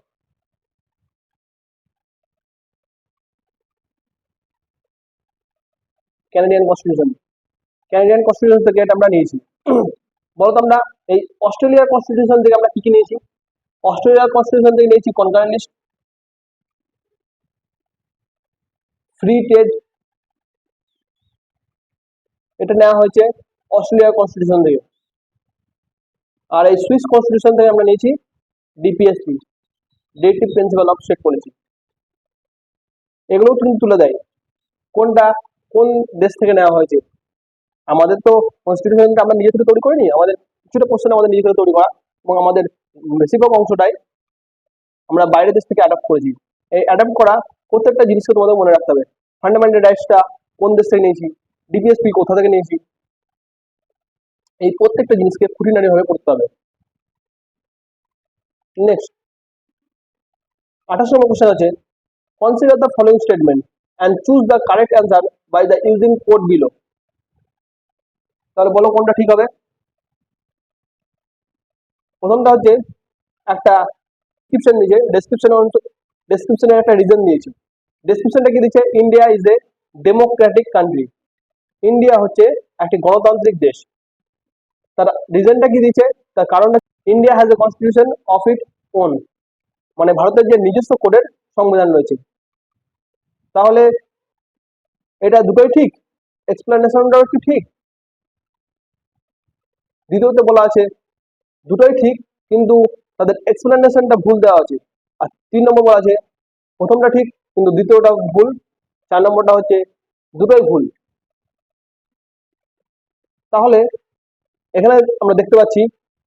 ক্যানাডিয়ান কনস্টিটিউশন থেকে এটা আমরা নিয়েছি। বলতো আমরা এই অস্ট্রেলিয়ার কনস্টিটিউশন থেকে আমরা কি কি নিয়েছি? অস্ট্রেলিয়ার কনস্টিটিউশন থেকে নিয়েছি কনকারেন্ট লিস্ট, ফ্রি ট্রেড, এটা নেওয়া হয়েছে অস্ট্রেলিয়ার কনস্টিটিউশন থেকে। আর এই সুইস কনস্টিটিউশন থেকে আমরা নিয়েছি DPSP, directive principal of state policy. এগুলো কিন্তু তুলে দেয় কোনটা কোন দেশ থেকে নেওয়া হয়েছে। আমাদের তো কনস্টিটিউশনটা আমরা নিজে থেকে তৈরি করিনি, আমাদের কিছুটা কোশ্চেন আমাদের নিজে থেকে তৈরি করা, এবং আমাদের বেশিরভাগ অংশটাই আমরা বাইরের দেশ থেকে অ্যাডাপ্ট করেছি। এই অ্যাডাপ্ট করা প্রত্যেকটা জিনিসকে তোমাদের মনে রাখতে হবে। ফান্ডামেন্টাল রাইটসটা কোন দেশ থেকে নিয়েছি, ডিপিএসপি কোথা থেকে নিয়েছি, এই প্রত্যেকটা জিনিসকে খুঁটিনাটি ভাবে পড়তে হবে। নেক্সট 28 নম্বর কোশ্চেন আছে, consider the following statement and choose the correct answer by the using code below. তাহলে বলো কোনটা ঠিক হবে। প্রথমটা হচ্ছে একটা ডেসক্রিপশন দিয়েছে, ডেসক্রিপশনের একটা রিজন দিয়েছে। ডেসক্রিপশনটা কি দিচ্ছে? India is a democratic country. India হচ্ছে একটি গণতান্ত্রিক দেশ। তার রিজনটা কি দিয়েছে? তার কারণটা, India has a constitution of it own, মানে ভারতের যে নিজস্ব কোডের সংবিধান রয়েছে। তাহলে এটা দুটোই ঠিক, এক্সপ্লেনেশনটাও কি ঠিক? দ্বিতীয়তে বলা আছে দুটোই ঠিক কিন্তু তাদের এক্সপ্লেনেশনটা ভুল দেওয়া আছে। আর 3 নম্বর বলা আছে প্রথমটা ঠিক কিন্তু দ্বিতীয়টা ভুল। 4 নম্বরটা হচ্ছে দুটোই ভুল। তাহলে এখানে আমরা দেখতে পাচ্ছি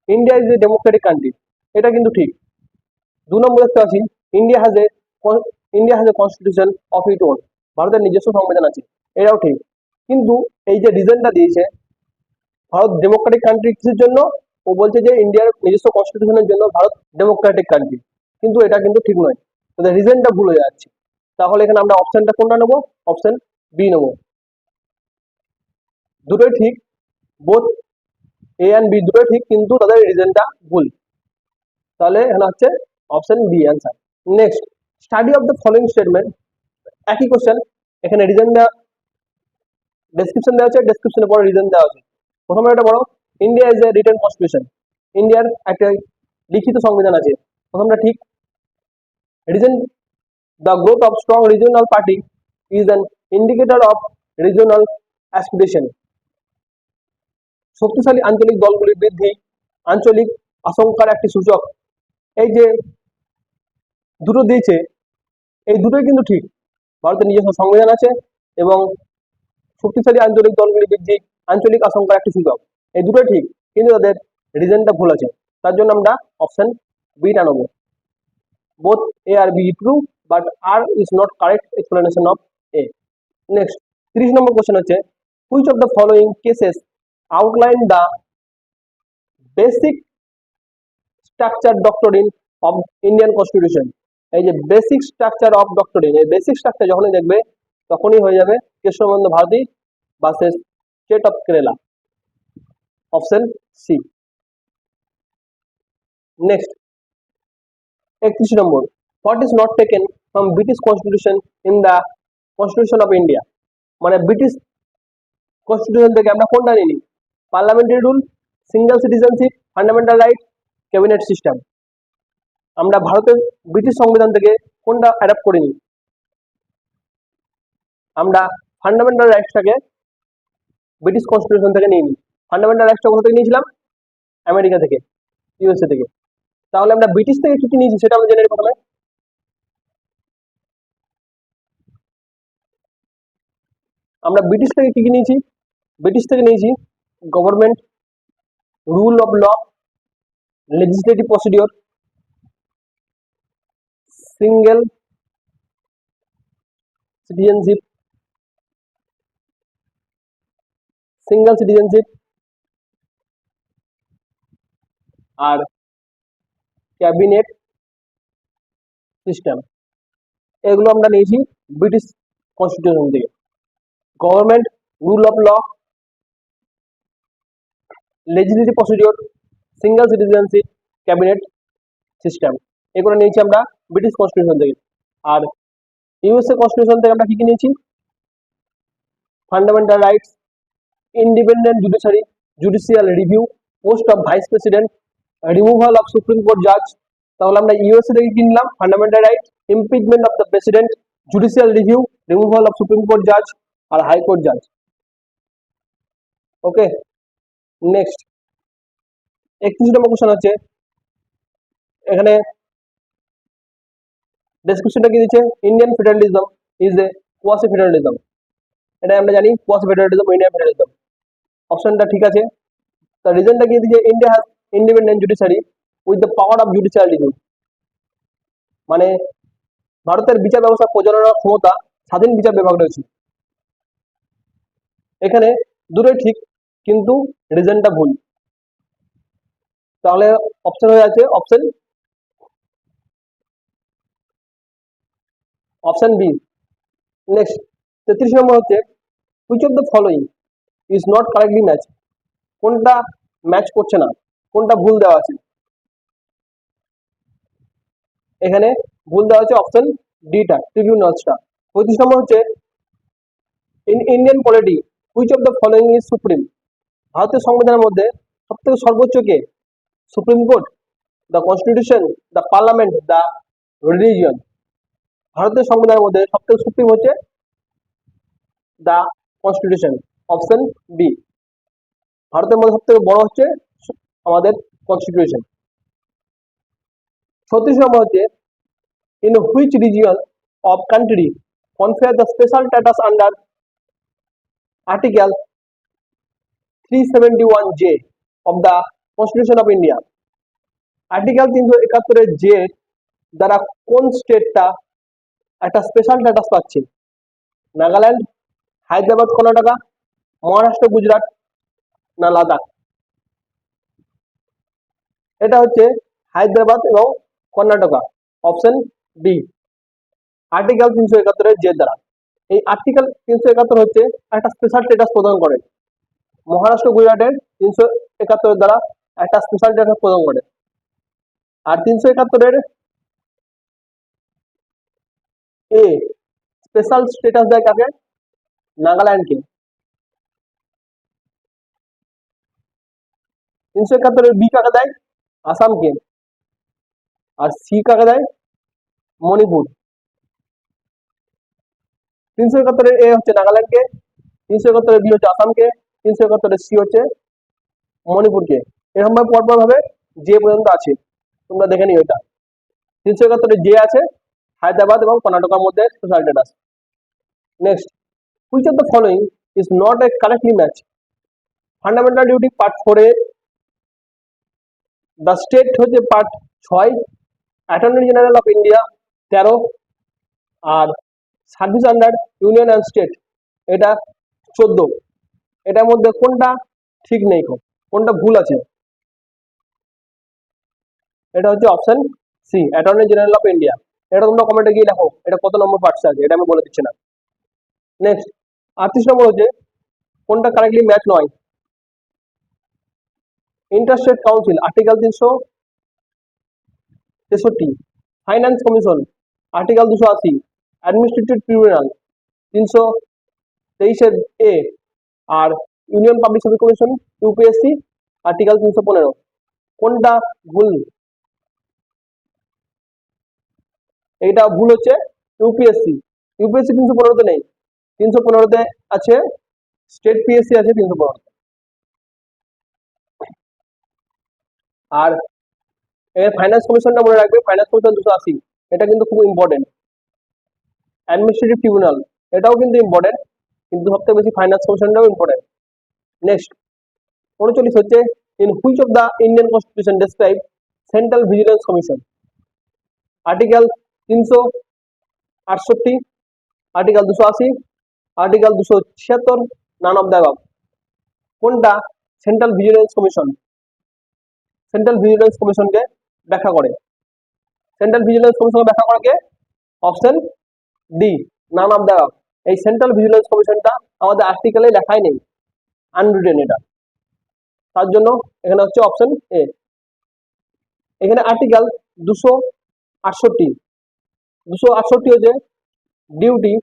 India is a democratic country, এটা কিন্তু ঠিক। 2 নম্বর দেখতে পাচ্ছি India has a constitution of it own, ভারতের নিজস্ব সংবিধান আছে, এটাও ঠিক। কিন্তু এই যে রিজনটা দিয়েছে ভারত ডেমোক্রেটিক কান্ট্রি কিসের জন্য, ও বলছে যে ইন্ডিয়ার নিজস্ব কনস্টিটিউশনের জন্য ভারত ডেমোক্রেটিক কান্ট্রি, কিন্তু এটা কিন্তু ঠিক নয়, তাদের রিজনটা ভুল হয়ে যাচ্ছে। তাহলে এখানে আমরা অপশনটা কোনটা নেবো? অপশন বি নেবো। দুটোই ঠিক, বোথ এ অ্যান্ড বি দুটোই ঠিক কিন্তু তাদের রিজনটা ভুল। তাহলে এখানে হচ্ছে option B answer. Next, study of the following statement. একই কোশ্চেন, এখানে রিজন দেওয়া, ডেসক্রিপশন দেওয়া আছে, ডেসক্রিপশনের পরে রিজন দেওয়া আছে। প্রথমে এটা বলো, India is A written constitution, ইন্ডিয়ার একটা লিখিত সংবিধান আছে, প্রথমটা ঠিক। Reason, the growth of strong regional party is an indicator of regional aspiration, শক্তিশালী আঞ্চলিক দলগুলির বৃদ্ধি আঞ্চলিক আশঙ্কার একটি সূচক। এই যে দুটো দিয়েছে এই দুটোই কিন্তু ঠিক, ভারতের নিজস্ব সংবিধান আছে এবং শক্তিশালী আঞ্চলিক দলগুলি বৃদ্ধি আঞ্চলিক আশঙ্কার একটি সূচক, এই দুটোই ঠিক। কিন্তু তাদের রিজনটা ভুল আছে, তার জন্য আমরা অপশন বিটা নেবো। বোথ এ আর B true but R is not correct explanation of A. Next 30 number question হচ্ছে which of the following cases outline the basic structure doctrine of Indian constitution. এই যে বেসিক স্ট্রাকচার অফ ডক্টরিন, এই basic structure যখনই দেখবে তখনই হয়ে যাবে Keshabchandra Bharati versus state of Kerala, option C. Next 31 number, what is not taken from British constitution in the constitution of India. মানে British constitution থেকে আমরা কোনটা নিই? Parliamentary rule, single citizenship, fundamental right, cabinet system. আমরা ভারতের ব্রিটিশ সংবিধান থেকে কোনটা অ্যাডাপ্ট করিনি? আমরা ফান্ডামেন্টাল রাইটসটাকে ব্রিটিশ কনস্টিটিউশন থেকে নিইনি। ফান্ডামেন্টাল রাইটসটা কোথা থেকে নিয়েছিলাম? আমেরিকা থেকে, ইউএসএ থেকে। তাহলে আমরা ব্রিটিশ থেকে কি কি নিয়েছি সেটা আমরা জেনে নিই প্রথমে। আমরা ব্রিটিশ থেকে কি কি নিয়েছি? ব্রিটিশ থেকে নিয়েছি government, rule of law, legislative procedure, single citizenship, আর ক্যাবিনেট সিস্টেম। এগুলো আমরা নিয়েছি ব্রিটিশ কনস্টিটিউশন থেকে। Government, rule of law, legislative procedure, single citizenship, cabinet system, এগুলো নিয়েছি আমরা ব্রিটিশ কনস্টিটিউশন থেকে। আর ইউএসএ কনস্টিটিউশন থেকে আমরা কি কি নিয়েছি? Fundamental rights, independent judiciary, judicial review, post of vice president, removal of supreme court জাজ। তাহলে আমরা ইউএসএ থেকে কিনলাম fundamental right, impeachment of the president, judicial review, removal of supreme court জাজ আর হাইকোর্ট জাজ। ওকে, নেক্সট 31 নম্বর কোশ্চেন হচ্ছে, এখানে ডেসক্রিপশনটা কি দিচ্ছে? Indian federalism is a quasi federalism. এটা আমরা জানি কোয়াসি ফেডারেলিজম, ইন্ডিয়ান ফেডারেলিজম। অপশনটা ঠিক আছে। তার রিজনটা কি দিচ্ছে? India has independent judiciary with the power of judicial review. মানে ভারতের বিচার ব্যবস্থা পরিচালনার ক্ষমতা স্বাধীন বিচার বিভাগ রয়েছে। এখানে দুটোই ঠিক, কিন্তু রিজনটা ভুল। তাহলে অপশন হয়ে আছে অপশন বি। নেক্সট 33 নম্বর হচ্ছে which of the following is not correctly match. কোনটা ম্যাচ করছে না, কোনটা ভুল দেওয়া আছে? এখানে ভুল দেওয়া আছে অপশন ডিটা, ট্রিবিউনালসটা। 35 নম্বর হচ্ছে in Indian polity which of the following is supreme. ভারতের সংবিধানের মধ্যে সবথেকে সর্বোচ্চ কে? Supreme court, the constitution, the parliament, the religion. ভারতের সংবিধানের মধ্যে সবথেকে সুপ্রিম হচ্ছে দ্য কনস্টিটিউশন, অপশন বি। ভারতের মধ্যে সবথেকে বড় হচ্ছে আমাদের কনস্টিটিউশন। 36 নম্বর হচ্ছে in which region of country কনফার the special status under article 371J of the Constitution of India। Article 371 J দ্বারা কোন স্টেটটা একটা স্পেশাল স্ট্যাটাস পাচ্ছে? নাগাল্যান্ড, হায়দ্রাবাদ, কর্ণাটকা, মহারাষ্ট্র, গুজরাট না লাদাখ? এটা হচ্ছে হায়দ্রাবাদ এবং Karnataka, option B. Article 371 J দ্বারা। এই আর্টিকেল 371 হচ্ছে একটা স্পেশাল স্ট্যাটাস প্রদান করে। মহারাষ্ট্র, গুজরাটের 371 দ্বারা একটা স্পেশাল স্ট্যাটাস প্রদান করে। আর 371 এ স্পেশাল স্ট্যাটাস দেয় কাকে? নাগাল্যান্ডকে। 371 বি কাকে দেয়? আসামকে। আর সি কাকে দেয়? মণিপুর। 371 এ হচ্ছে নাগাল্যান্ডকে, 371 বি হচ্ছে আসামকে, 371 সি হচ্ছে মণিপুরকে। এরকম ভাবে পরপর ভাবে যে পর্যন্ত আছে, তোমরা দেখে নিও। এটা 371 যে আছে হায়দ্রাবাদ এবং কর্ণাটকের মধ্যে special status. Next, which of the following is not a correctly match. Fundamental duty part 4 A the state হচ্ছে part 6, attorney general of India 13, আর service under union and state এটা 14। এটার মধ্যে কোনটা ঠিক নেই, কোনটা ভুল আছে? এটা হচ্ছে option C, attorney general of India. এটা তোমরা কমেন্টে গিয়ে দেখো এটা কত নম্বর পার্টস আছে, এটা আমি বলে দিচ্ছি না। নেক্সট 38 নম্বর হচ্ছে কোনটা কারেক্টলি ম্যাচ নয়। Interstate council article 363, finance commission article 280, administrative tribunal 323 A, আর union public service commission UPSC article 315। কোনটা ভুল? এইটা ভুল হচ্ছে ইউপিএসসি। ইউপিএসসি 315-তে নেই, 315-তে আছে, স্টেট পিএসসি আছে 315-তে। আর এর ফাইন্যান্স কমিশনটা মনে রাখবে, ফাইন্যান্স কমিশন 280, এটা কিন্তু খুব ইম্পর্টেন্ট। অ্যাডমিনিস্ট্রেটিভ ট্রিব্যুনাল এটাও কিন্তু ইম্পর্টেন্ট, কিন্তু সবথেকে বেশি ফাইন্যান্স কমিশনটাও ইম্পর্টেন্ট। নেক্সট 39 হচ্ছে in which of the Indian constitution describe central vigilance commission. Article 368, article 280, article 276, none of the above. কোনটা central vigilance commission? Central vigilance কমিশনকে ব্যাখ্যা করে, সেন্ট্রাল ভিজিলেন্স কমিশনকে ব্যাখ্যা করে কে? Option D, none of the above. এই সেন্ট্রাল ভিজিলেন্স কমিশনটা আমাদের আর্টিকেলে লেখাই নেই, আনরিটেন এটা, তার জন্য এখানে হচ্ছে অপশন এ। এখানে আর্টিকেল 268, 268 হচ্ছে duty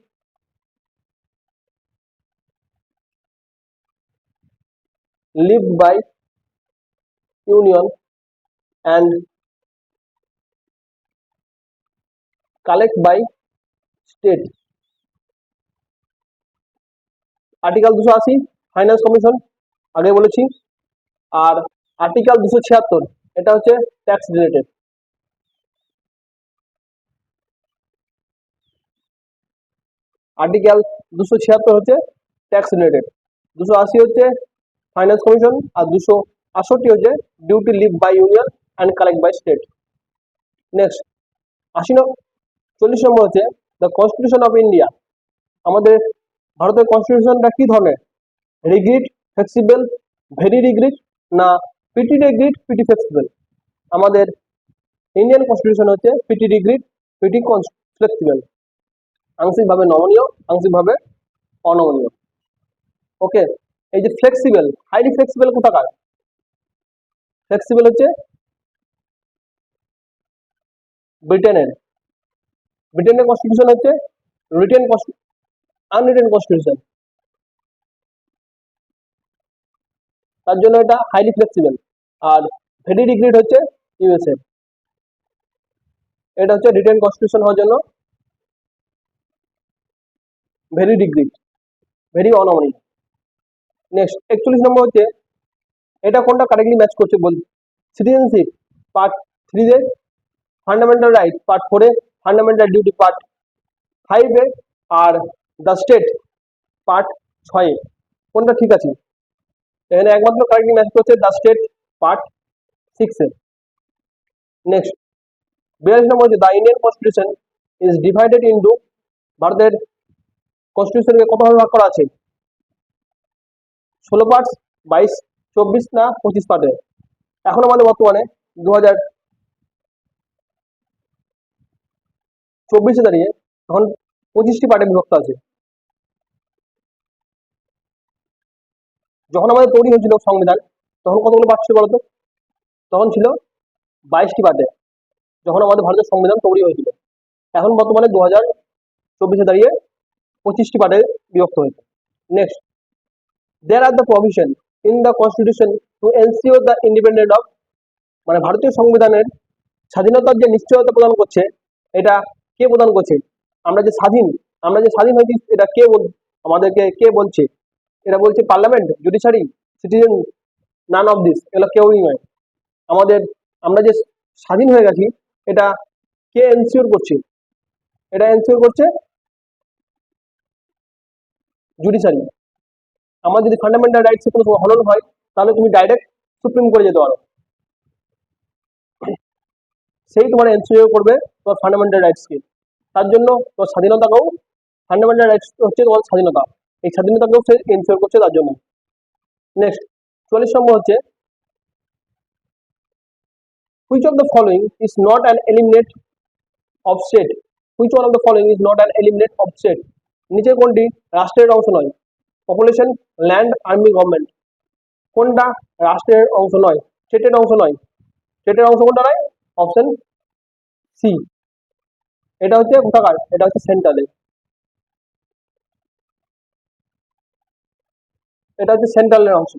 lived by union and collect by state। Article 280 finance commission আগে বলেছি, আর আর্টিকেল 276 এটা হচ্ছে ট্যাক্স রিলেটেড। আর্টিকেল 276 হচ্ছে ট্যাক্স রিলেটেড, 280 হচ্ছে ফাইন্যান্স কমিশন, আর 268 হচ্ছে duty levy by union and collect by state. Next 40 number হচ্ছে দ্য কনস্টিটিউশন অফ ইন্ডিয়া। আমাদের ভারতের কনস্টিটিউশনটা কি ধরনের? রিগ্রিড, ফ্লেক্সিবল, ভেরি রিগ্রিড, না পিটি রিগ্রিড, পিটি ফ্লেক্সিবল? আমাদের ইন্ডিয়ান কনস্টিটিউশন হচ্ছে পিটি রিগ্রিড, পিটি ফ্লেক্সিবল, আংশিকভাবে নমনীয়, আংশিকভাবে অনমনীয়। ওকে, এই যে ফ্লেক্সিবল, হাইলি ফ্লেক্সিবল কোথাকার? ফ্লেক্সিবল হচ্ছে ব্রিটেনের, ব্রিটেনের কনস্টিটিউশন হচ্ছে রিটেন আনরিটেন কনস্টিটিউশন, তার জন্য এটা হাইলি ফ্লেক্সিবল। আর ভেরি রিগ্রিড হচ্ছে ইউএসএ, এটা হচ্ছে রিটেন কনস্টিটিউশন হওয়ার জন্য ভেরি রিগ্রিড, ভেরি অনমনীয়। নেক্সট 41 নম্বর হচ্ছে এটা কোনটা কারেক্টলি ম্যাচ করছে বল? সিটিজেনশিপ পার্ট 3 এ, ফান্ডামেন্টাল রাইট পার্ট 4 এ, ফান্ডামেন্টাল ডিউটি পার্ট 5 এ, আর দ্য স্টেট পার্ট 6 এ। কোনটা ঠিক আছে? এখানে একমাত্র কারেক্টলি ম্যাচ করছে দ্য স্টেট পার্ট 6 এ। নেক্সট 42 নম্বর হচ্ছে the Indian constitution is divided into, ভারতের কনস্টিটিউশনকে কত ভাগে ভাগ করা আছে? 16 পার্টস, 22, 24 না 25 পার্টে? এখন আমাদের বর্তমানে 2024-এ দাঁড়িয়ে এখন 25টি পার্টে বিভক্ত আছে। যখন আমাদের তৈরি হয়েছিল সংবিধান তখন কতগুলো পার্ট ছিল বলতো? তখন ছিল 22টি পার্টে, যখন আমাদের ভারতের সংবিধান তৈরি হয়েছিল। এখন বর্তমানে 2024-এ দাঁড়িয়ে 25টি পার্টে বিভক্ত হয়েছে। Next, there are the provision in the constitution to ensure the independent of, মানে ভারতীয় সংবিধানের স্বাধীনতার যে নিশ্চয়তা প্রদান করছে, এটা কে প্রদান করছে? আমরা যে স্বাধীন হয়েছি এটা কে আমাদেরকে কে বলছে? এটা বলছে parliament, judiciary, citizen, none of this, এগুলো কেউই নয়। আমাদের আমরা যে স্বাধীন হয়ে গেছি এটা কে এনসিওর করছে? এটা এনসিওর করছে জুডিশিয়ারি। আমার যদি ফান্ডামেন্টাল রাইটস কোনো হনন হয় তাহলে তুমি ডাইরেক্ট সুপ্রিম কোর্টে যেতে পারো। সেই তোমার এনশিওর করবে তোমার ফান্ডামেন্টাল রাইটসকে। তার জন্য তোমার স্বাধীনতাকেও, ফান্ডামেন্টাল রাইটস হচ্ছে তোমার স্বাধীনতা, এই স্বাধীনতাকেও সে এনশিওর করছে তার জন্য। নেক্সট 44 নম্বর হচ্ছে which of the following is not an element of state, which one of the following is not an element of state, নিচের কোনটি রাষ্ট্রের অংশ নয়? Population, land, army, government. কোনটা রাষ্ট্রের অংশ নয়, স্টেটের অংশ নয়? স্টেটের অংশ কোনটা নয়? Option C. এটা হচ্ছে কোথাকার? এটা হচ্ছে সেন্ট্রালে, এটা হচ্ছে সেন্ট্রালের অংশ।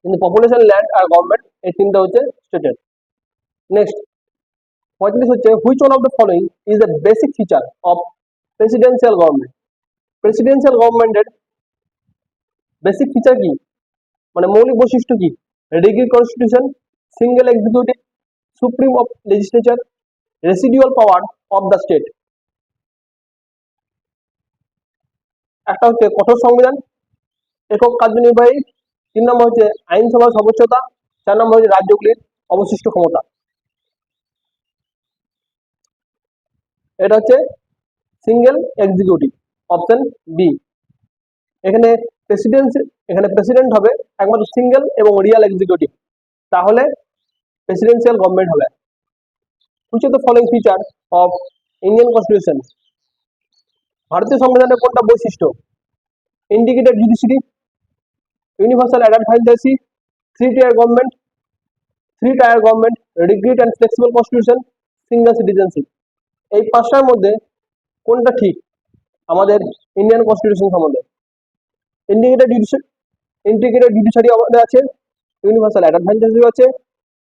কিন্তু পপুলেশন, ল্যান্ড আর গভর্নমেন্ট এই তিনটা হচ্ছে স্টেটের। নেক্সট 45 হচ্ছে which one of the following is the basic feature of presidential government, presidential গভর্নমেন্টের বেসিক ফিচার কি, মানে মৌলিক বৈশিষ্ট্য কি? Rigid constitution, single executive, supreme of legislature, residual power of the state. একটা হচ্ছে কঠোর সংবিধান, একক কার্যনির্বাহী, 3 নম্বর হচ্ছে আইনসভার সর্বোচ্চতা, 4 নম্বর হচ্ছে রাজ্যগুলির অবশিষ্ট ক্ষমতা। এটা হচ্ছে সিঙ্গেল এক্সিকিউটিভ, অপশন বি। এখানে প্রেসিডেন্ট হবে একমাত্র সিঙ্গেল এবং রিয়াল এক্সিকিউটিভ, তাহলে প্রেসিডেন্সিয়াল গভর্নমেন্ট হবে। Which of the following feature of Indian constitution, ভারতীয় সংবিধানের কোনটা বৈশিষ্ট্য? Indicated judiciary, universal advisory, three tier government, rigid and flexible constitution, single citizenship. এই পাঁচটার মধ্যে কোনটা ঠিক আমাদের ইন্ডিয়ান কনস্টিটিউশন সম্বন্ধে? ইন্টিগ্রেটেড জুডিশিয়ারি আমাদের আছে, ইউনিভার্সাল অ্যাডভাইজারি আছে,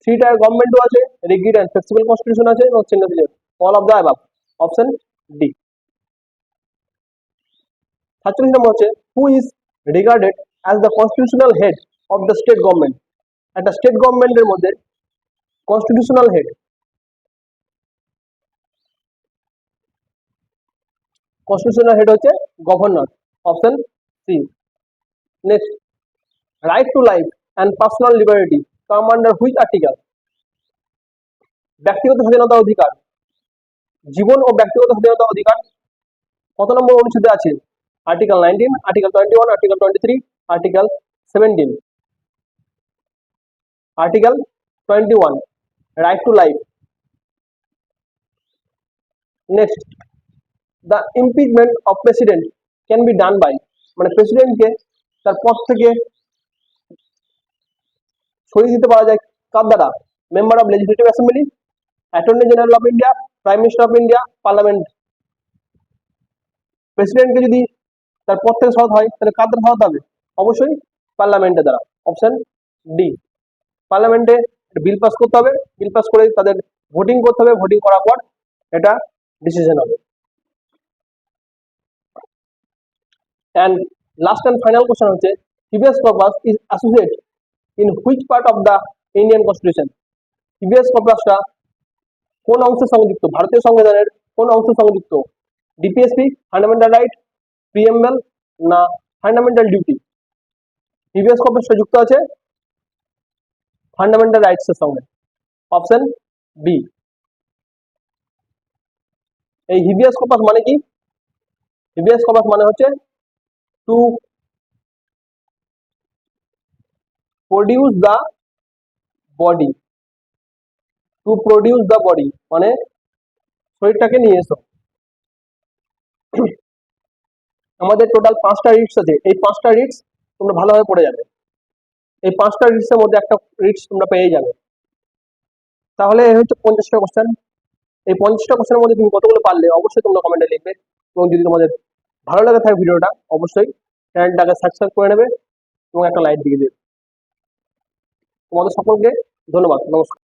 থ্রি টায়ার গভর্নমেন্টও আছে, রিগিড অ্যান্ড ফ্লেক্সিবল কনস্টিটিউশন আছে এবং single citizen. All of the above, option D. 47 number হচ্ছে who is regarded as the constitutional head of the state government, একটা স্টেট গভর্নমেন্টের মধ্যে কনস্টিটিউশনাল হেড, কনস্টিটিউশনাল হেড হচ্ছে governor, option C. Next right to life and personal liberty come under which article, ব্যক্তিগত স্বাধীনতা অধিকার, জীবন ও ব্যক্তিগত স্বাধীনতা অধিকার কত নম্বর অনুচ্ছেদে আছে? Article 19, article 21, article 23, article 17। Article 21, right to life. Next the impeachment of president can be done by, মানে প্রেসিডেন্টকে তার পদ থেকে সরিয়ে দিতে পারা যায় কার দ্বারা? Member of legislative assembly, attorney general of India, prime minister of India, parliament. প্রেসিডেন্টকে যদি তার পদ থেকে সরাতে হয় তাহলে কার দ্বারা সরাতে হবে? অবশ্যই পার্লামেন্টের দ্বারা, অপশন ডি। পার্লামেন্টে বিল পাস করতে হবে, বিল পাস করে তাদের ভোটিং করতে হবে, ভোটিং করার পর এটা ডিসিশন হবে। And last and final question হচ্ছে habeas corpus is associate in which part of the Indian constitution, habeas কর্পাসটা কোন অংশে সংযুক্ত, ভারতীয় সংবিধানের কোন অংশে সংযুক্ত? ডিপিএসপি, ফান্ডামেন্টাল রাইট, প্রিএমবেল না ফান্ডামেন্টাল ডিউটি? হিবিয়াস কর্পাসটা যুক্ত আছে ফান্ডামেন্টাল রাইটস এর সঙ্গে, অপশন বি। এই হিবিয়াস কর্পাস মানে কি? হিবিয়াস কর্পাস মানে হচ্ছে to produce the body, to produce the body মানে শরীরটাকে নিয়ে এসো। আমাদের টোটাল 5টা রিটস আছে, এই 5টা রিটস তোমরা ভালোভাবে পড়ে যাবে, এই 5টা রিটসের মধ্যে একটা রিটস তোমরা পেয়ে যাবে। তাহলে এই হচ্ছে 50টা কোশ্চেন। এই 50টা কোশ্চেনের মধ্যে তুমি কতগুলো পারলে অবশ্যই তোমরা কমেন্টে লিখবে, এবং যদি তোমাদের ভালো লাগে থাকে ভিডিওটা অবশ্যই চ্যানেলটাকে সাবস্ক্রাইব করে নেবে এবং একটা লাইক দিয়ে দেবে। তোমাদের সকলকে ধন্যবাদ, নমস্কার।